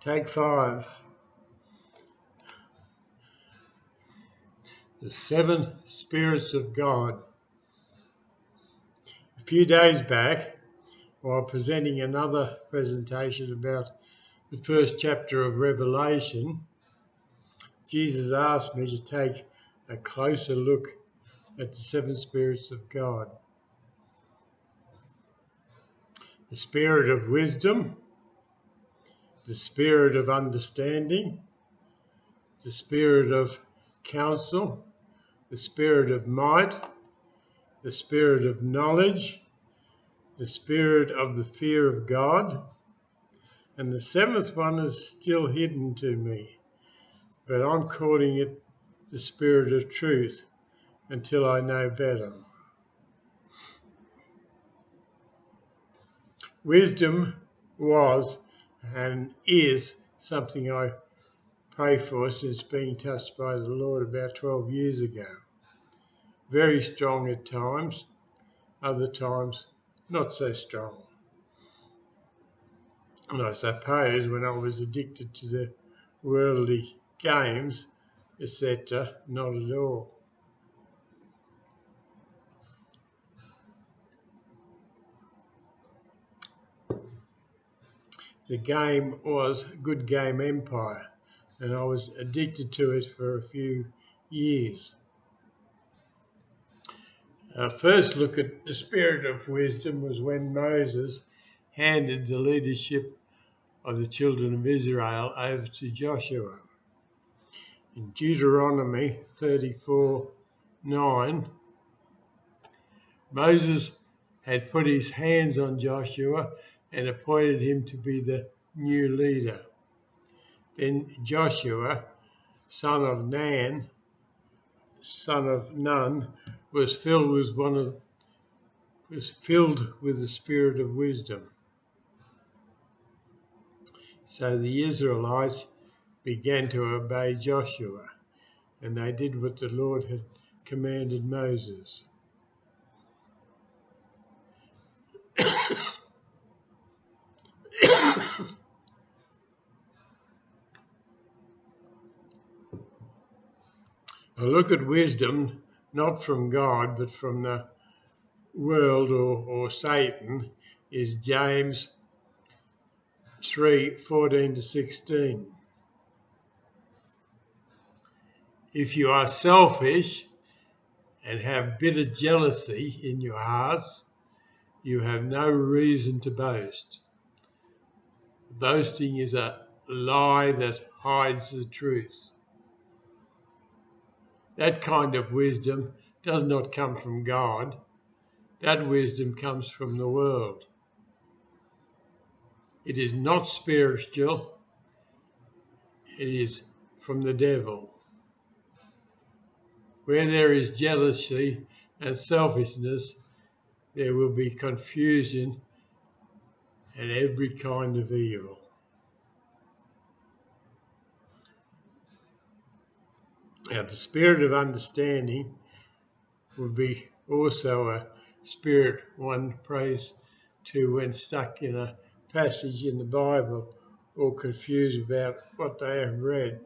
Take 5. The 7 Spirits of God. A few days back, while presenting another presentation about the first chapter of Revelation, Jesus asked me to take a closer look at the 7 Spirits of God. The Spirit of wisdom, the Spirit of understanding, the Spirit of counsel, the Spirit of might, the Spirit of knowledge, the Spirit of the fear of God, and the 7th one is still hidden to me, but I'm calling it the Spirit of truth until I know better. Wisdom was and is something I pray for since being touched by the Lord about 12 years ago. Very strong at times, other times not so strong. And I suppose when I was addicted to the worldly games, etc., not at all. The game was Good Game Empire, and I was addicted to it for a few years. Our first look at the Spirit of wisdom was when Moses handed the leadership of the children of Israel over to Joshua. In Deuteronomy 34:9, Moses had put his hands on Joshua and appointed him to be the new leader. Then Joshua, son of Nun, was filled with the Spirit of wisdom. So the Israelites began to obey Joshua, and they did what the Lord had commanded Moses. A look at wisdom, not from God, but from the world or Satan, is James 3:14-16. If you are selfish and have bitter jealousy in your hearts, you have no reason to boast. Boasting is a lie that hides the truth. That kind of wisdom does not come from God. That wisdom comes from the world. It is not spiritual. It is from the devil. Where there is jealousy and selfishness, there will be confusion and every kind of evil. Now, the Spirit of understanding would be also a spirit one prays to when stuck in a passage in the Bible or confused about what they have read.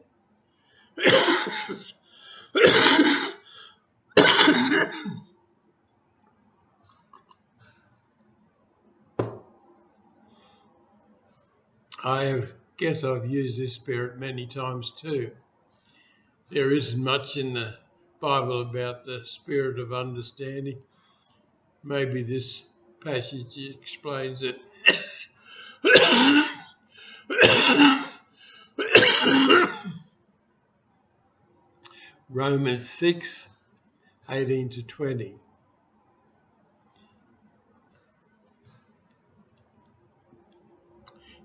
I guess I've used this spirit many times too. There isn't much in the Bible about the Spirit of understanding. Maybe this passage explains it. Romans 6:18-20.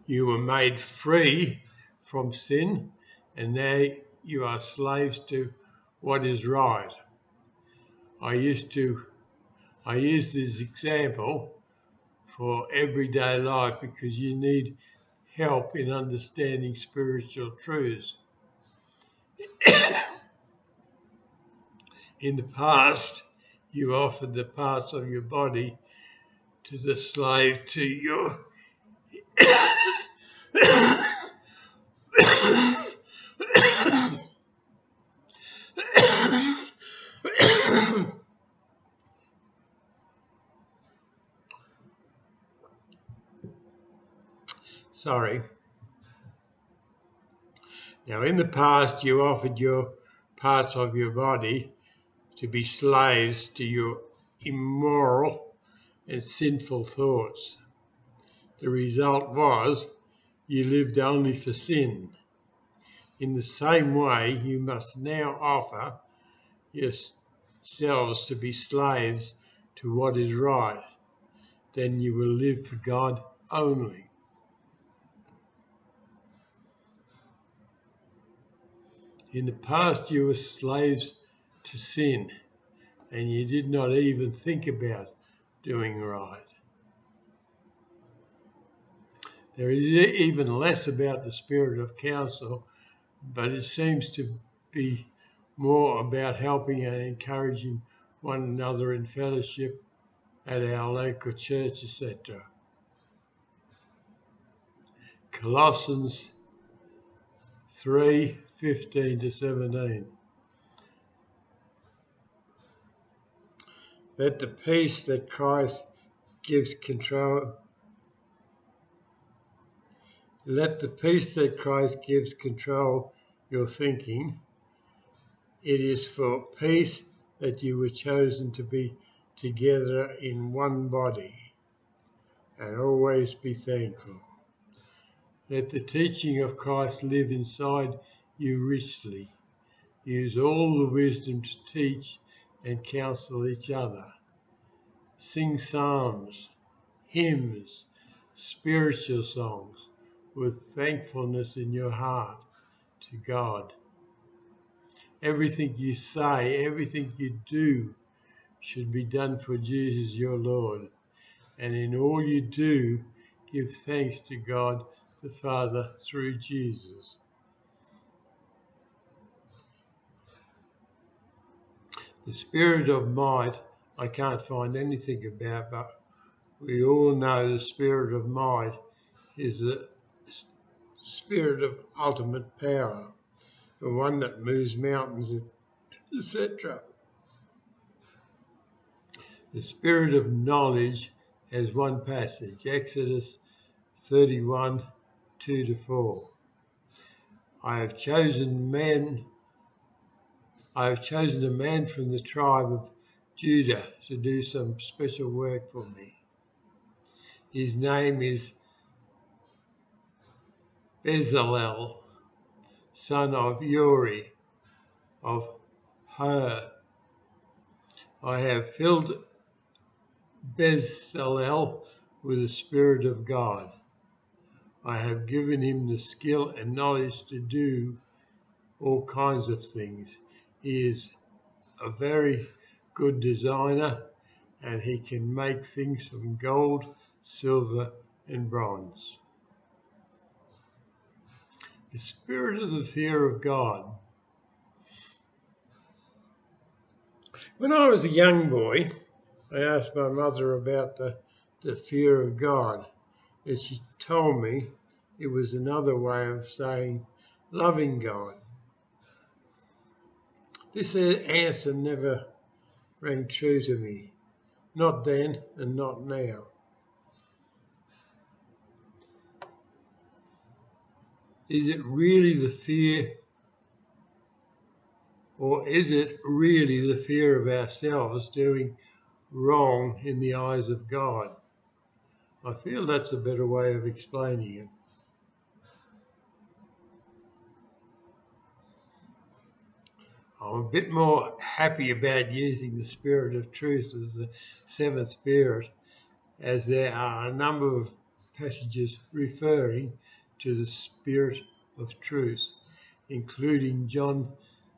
You were made free from sin, and now you are slaves to what is right. I use this example for everyday life because you need help in understanding spiritual truths. In the past, you offered the parts of your body to the slave to your Sorry. Now, in the past, you offered your parts of your body to be slaves to your immoral and sinful thoughts. The result was you lived only for sin. In the same way, you must now offer yourselves to be slaves to what is right. Then you will live for God only. In the past, you were slaves to sin, and you did not even think about doing right. There is even less about the spirit of counsel, but it seems to be more about helping and encouraging one another in fellowship at our local church, etc. Colossians 3:15-17. Let the peace that Christ gives control your thinking. It is for peace that you were chosen to be together in one body, and always be thankful. Let the teaching of Christ live inside you richly. Use all the wisdom to teach and counsel each other. Sing psalms, hymns, spiritual songs with thankfulness in your heart to God. Everything you say, everything you do should be done for Jesus your Lord. And in all you do, give thanks to God the Father through Jesus. The spirit of might, I can't find anything about, but we all know the spirit of might is the spirit of ultimate power, the one that moves mountains, etc. The spirit of knowledge has one passage, Exodus 31:2-4. I have chosen a man from the tribe of Judah to do some special work for me. His name is Bezalel, son of Uri of Hur. I have filled Bezalel with the Spirit of God. I have given him the skill and knowledge to do all kinds of things. He is a very good designer, and he can make things from gold, silver, and bronze. The spirit of the fear of God. When I was a young boy, I asked my mother about the fear of God, and she told me it was another way of saying loving God. This answer never rang true to me, not then and not now. Is it really the fear, or is it really the fear of ourselves doing wrong in the eyes of God? I feel that's a better way of explaining it. I'm a bit more happy about using the Spirit of Truth as the seventh Spirit, as there are a number of passages referring to the Spirit of Truth, including John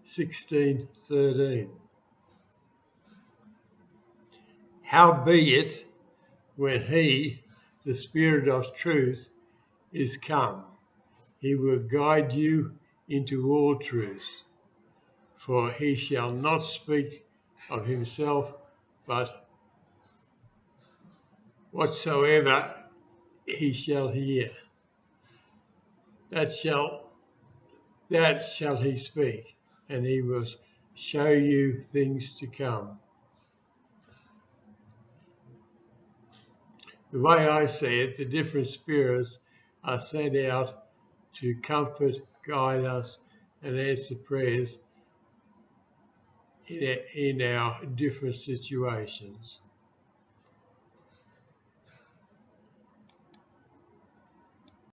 16:13. Howbeit, when he, the Spirit of Truth, is come, he will guide you into all truth. For he shall not speak of himself, but whatsoever he shall hear, that shall he speak, and he will show you things to come. The way I see it, the different spirits are sent out to comfort, guide us, and answer prayers in our different situations.